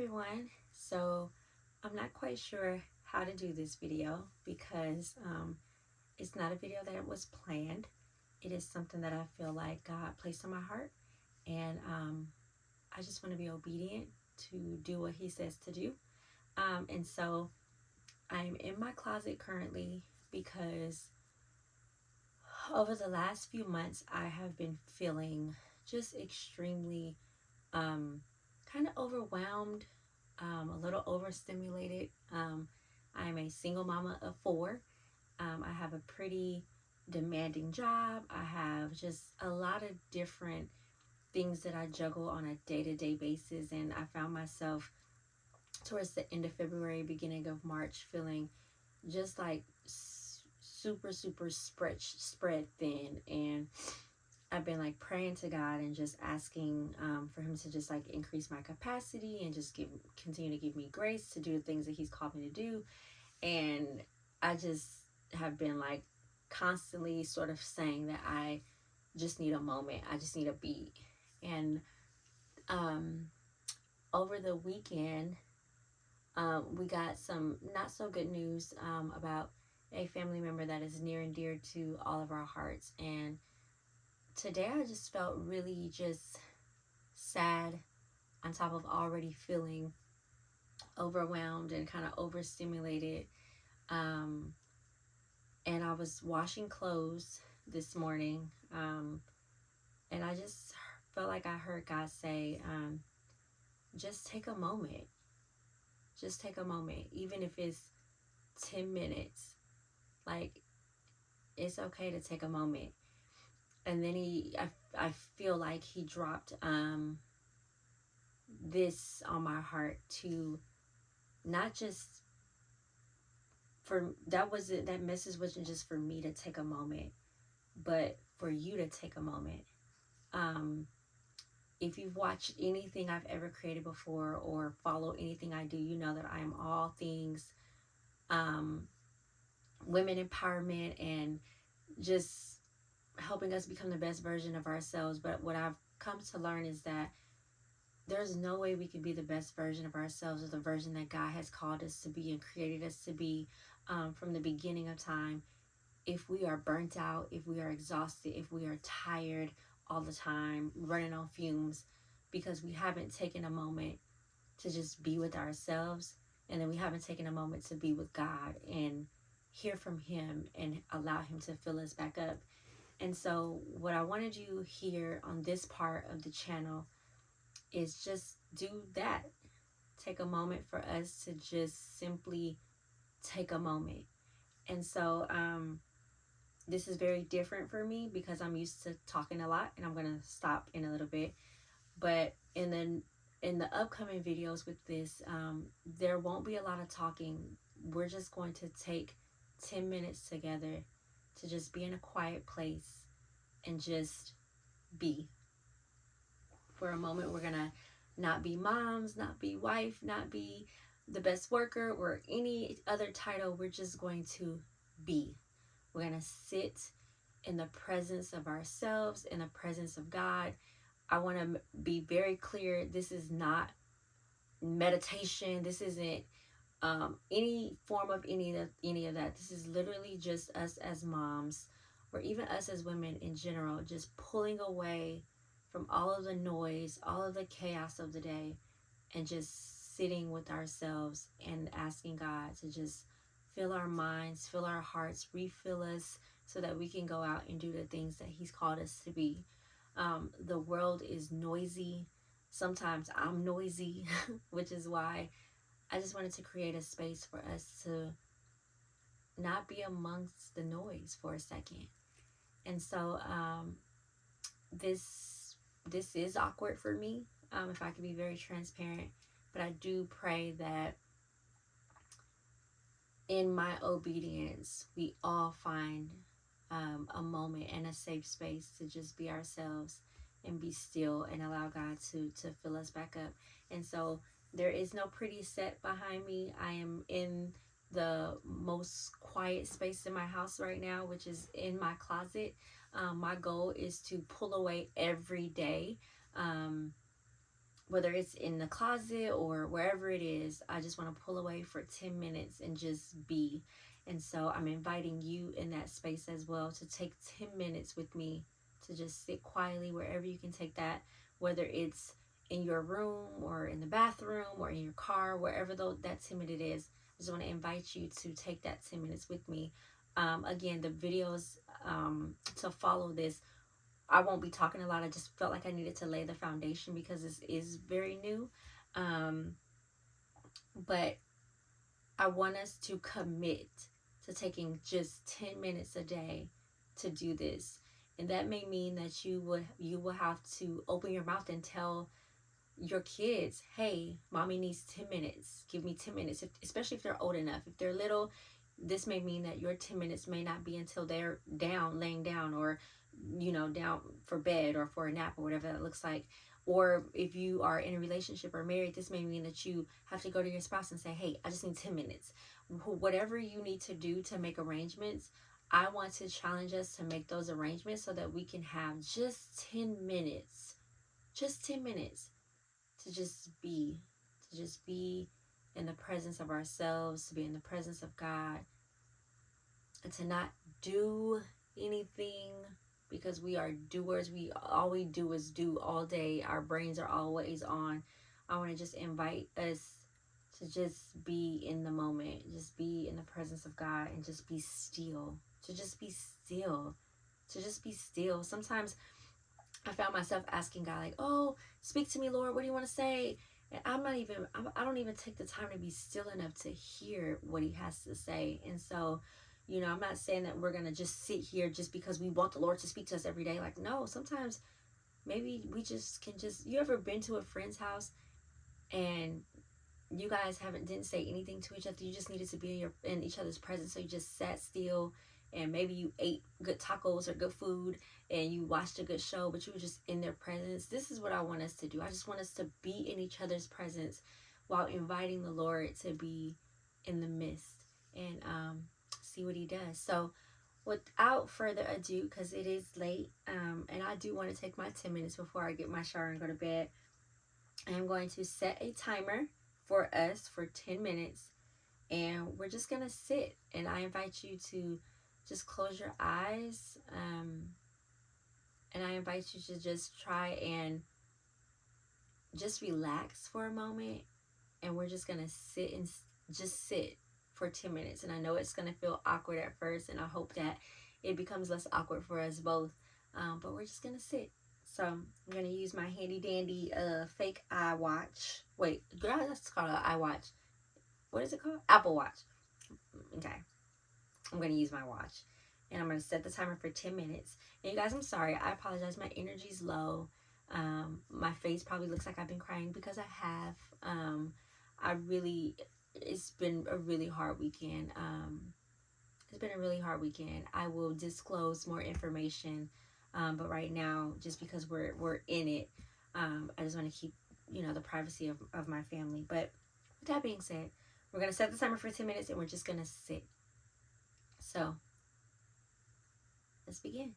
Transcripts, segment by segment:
everyone. So I'm not quite sure how to do this video because it's not a video that was planned. It is something that I feel like God placed on my heart, and I just want to be obedient to do what He says to do. And so I'm in my closet currently because over the last few months I have been feeling just extremely kind of overwhelmed, a little overstimulated. I am a single mama of four. I have a pretty demanding job. I have just a lot of different things that I juggle on a day-to-day basis, and I found myself towards the end of February, beginning of March, feeling just like super spread thin. And I've been like praying to God and just asking for Him to just like increase my capacity and just continue to give me grace to do the things that He's called me to do. And I just have been like constantly sort of saying that I just need a moment. I just need a beat. And over the weekend, we got some not so good news about a family member that is near and dear to all of our hearts. And today I just felt really just sad, on top of already feeling overwhelmed and kind of overstimulated. And I was washing clothes this morning, and I just felt like I heard God say, just take a moment. Just take a moment, even if it's 10 minutes. Like, it's okay to take a moment. And then I feel like He dropped this on my heart to not just that message wasn't just for me to take a moment, but for you to take a moment. If you've watched anything I've ever created before or follow anything I do, you know that I am all things women empowerment and just helping us become the best version of ourselves. But what I've come to learn is that there's no way we can be the best version of ourselves, or the version that God has called us to be and created us to be from the beginning of time, if we are burnt out, if we are exhausted, if we are tired all the time, running on fumes, because we haven't taken a moment to just be with ourselves, and then we haven't taken a moment to be with God and hear from Him and allow Him to fill us back up. And so what I wanted you here on this part of the channel is just do that. Take a moment for us to just simply take a moment. And so this is very different for me because I'm used to talking a lot, and I'm going to stop in a little bit. But in the upcoming videos with this, there won't be a lot of talking. We're just going to take 10 minutes together to just be in a quiet place and just be. For a moment, we're going to not be moms, not be wife, not be the best worker or any other title. We're just going to be. We're going to sit in the presence of ourselves, in the presence of God. I want to be very clear. This is not meditation. This isn't any form of any of that. This is literally just us as moms, or even us as women in general, just pulling away from all of the noise, all of the chaos of the day, and just sitting with ourselves and asking God to just fill our minds, fill our hearts, refill us, so that we can go out and do the things that He's called us to be. The world is noisy. Sometimes I'm noisy, which is why I just wanted to create a space for us to not be amongst the noise for a second. And so this is awkward for me, if I can be very transparent. But I do pray that in my obedience, we all find a moment and a safe space to just be ourselves and be still and allow God to fill us back up. And so there is no pretty set behind me. I am in the most quiet space in my house right now, which is in my closet. My goal is to pull away every day whether it's in the closet or wherever it is, I just want to pull away for 10 minutes and just be. And so I'm inviting you in that space as well to take 10 minutes with me to just sit quietly wherever you can take that, whether it's in your room or in the bathroom or in your car, wherever that 10 minute is. I just want to invite you to take that 10 minutes with me. Again, the videos to follow this, I won't be talking a lot. I just felt like I needed to lay the foundation because this is very new. Um, but I want us to commit to taking just 10 minutes a day to do this. And that may mean that you will have to open your mouth and tell your kids, hey, mommy needs 10 minutes. Give me 10 minutes, especially if they're old enough. If they're little, this may mean that your 10 minutes may not be until they're down, laying down, or, down for bed or for a nap or whatever that looks like. Or if you are in a relationship or married, this may mean that you have to go to your spouse and say, hey, I just need 10 minutes. Whatever you need to do to make arrangements, I want to challenge us to make those arrangements so that we can have just 10 minutes to just be in the presence of ourselves, to be in the presence of God, and to not do anything because we are doers. All we do is do all day. Our brains are always on. I want to just invite us to just be in the moment, just be in the presence of God, and just be still. To just be still. To just be still. Sometimes I found myself asking God, like, oh, speak to me, Lord. What do you want to say? And I don't even take the time to be still enough to hear what he has to say. And so, I'm not saying that we're going to just sit here just because we want the Lord to speak to us every day. Like, no, sometimes maybe we you ever been to a friend's house and you guys didn't say anything to each other? You just needed to be in each other's presence, so you just sat still, and maybe you ate good tacos or good food and you watched a good show, but you were just in their presence. This is what I want us to do. I just want us to be in each other's presence while inviting the Lord to be in the midst, and see what he does. So without further ado, because it is late, and I do want to take my 10 minutes before I get my shower and go to bed, I am going to set a timer for us for 10 minutes, and we're just going to sit. And I invite you to just close your eyes, and I invite you to just try and just relax for a moment. And we're just going to sit and just sit for 10 minutes. And I know it's going to feel awkward at first, and I hope that it becomes less awkward for us both. But we're just going to sit. So I'm going to use my handy dandy fake iWatch. Wait, that's called an iWatch. What is it called? Apple Watch. Okay. I'm going to use my watch. And I'm going to set the timer for 10 minutes. And you guys, I'm sorry. I apologize. My energy's low. My face probably looks like I've been crying because I have. It's been a really hard weekend. It's been a really hard weekend. I will disclose more information. But right now, just because we're in it, I just want to keep, the privacy of my family. But with that being said, we're going to set the timer for 10 minutes and we're just going to sit. So let's begin.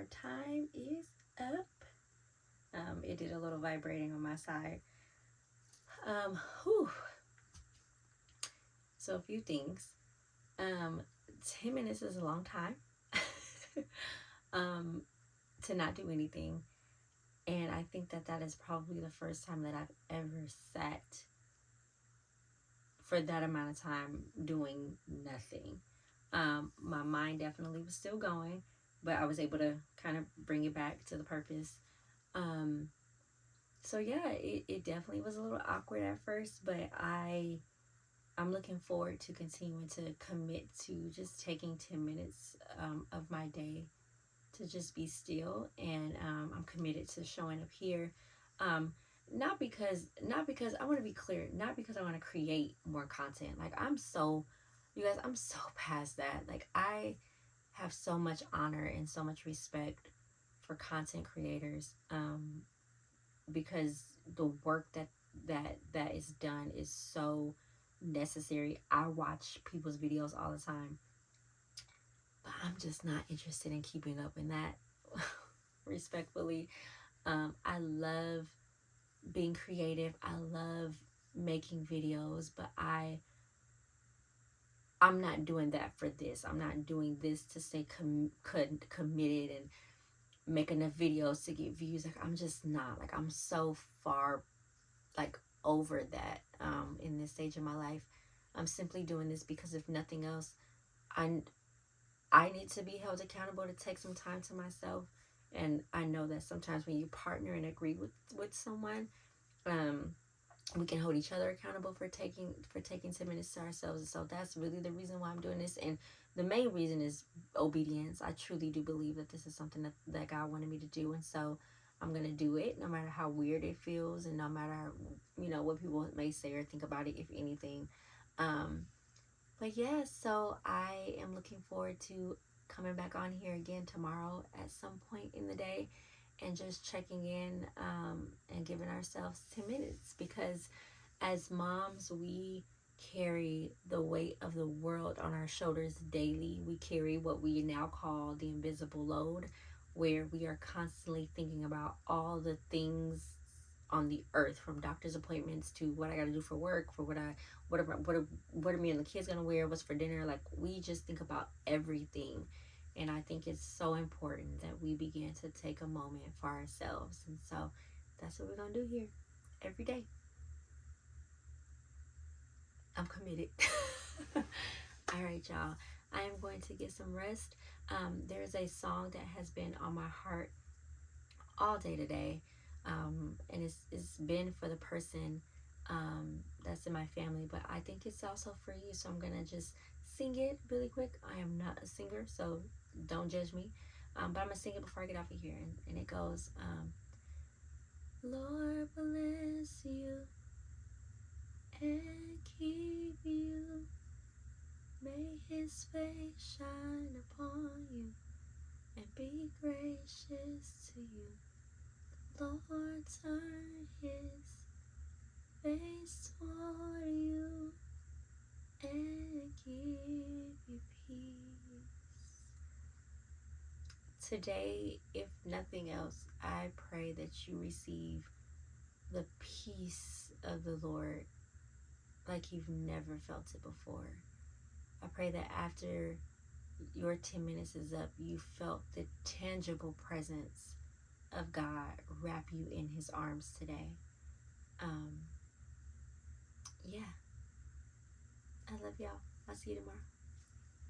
our time is up. It did a little vibrating on my side. Whew. So a few things. 10 minutes is a long time to not do anything. And I think that is probably the first time that I've ever sat for that amount of time doing nothing. My mind definitely was still going, but I was able to kind of bring it back to the purpose. So yeah, it definitely was a little awkward at first, but I'm looking forward to continuing to commit to just taking 10 minutes of my day to just be still, and I'm committed to showing up here. Not because I want to be clear, not because I want to create more content. Like you guys, I'm so past that. Like I have so much honor and so much respect for content creators, because the work that is done is so necessary. I watch people's videos all the time, but I'm just not interested in keeping up in that. Respectfully, I love being creative. I love making videos, but I'm not doing that for this. I'm not doing this to stay committed and make enough videos to get views. Like I'm just not. Like I'm so far like over that in this stage of my life. I'm simply doing this because if nothing else, I need to be held accountable to take some time to myself. And I know that sometimes when you partner and agree with someone, we can hold each other accountable for taking 10 minutes to ourselves. And so that's really the reason why I'm doing this. And the main reason is obedience. I truly do believe that this is something that God wanted me to do. And so I'm going to do it no matter how weird it feels and no matter, what people may say or think about it, if anything. But yeah, so I am looking forward to coming back on here again tomorrow at some point in the day and just checking in and giving ourselves 10 minutes, because as moms, we carry the weight of the world on our shoulders daily. We carry what we now call the invisible load, where we are constantly thinking about all the things on the earth, from doctor's appointments to what I got to do for work, for what are me and the kids gonna wear, what's for dinner. Like we just think about everything, and I think it's so important that we begin to take a moment for ourselves. And so that's what we're gonna do here every day. I'm committed. All right, y'all. I am going to get some rest. There's a song that has been on my heart all day today, and it's been for the person that's in my family, but I think it's also for you. So I'm gonna just sing it really quick. I am not a singer, so don't judge me. But I'm gonna sing it before I get off of here, and it goes, Lord bless you and keep you. May His face shine upon you and be gracious to you. Lord turn His face toward you and give you peace. Today, if nothing else, I pray that you receive the peace of the Lord like you've never felt it before. I pray that after your 10 minutes is up, you felt the tangible presence of God wrap you in His arms today. Yeah. I love y'all. I'll see you tomorrow.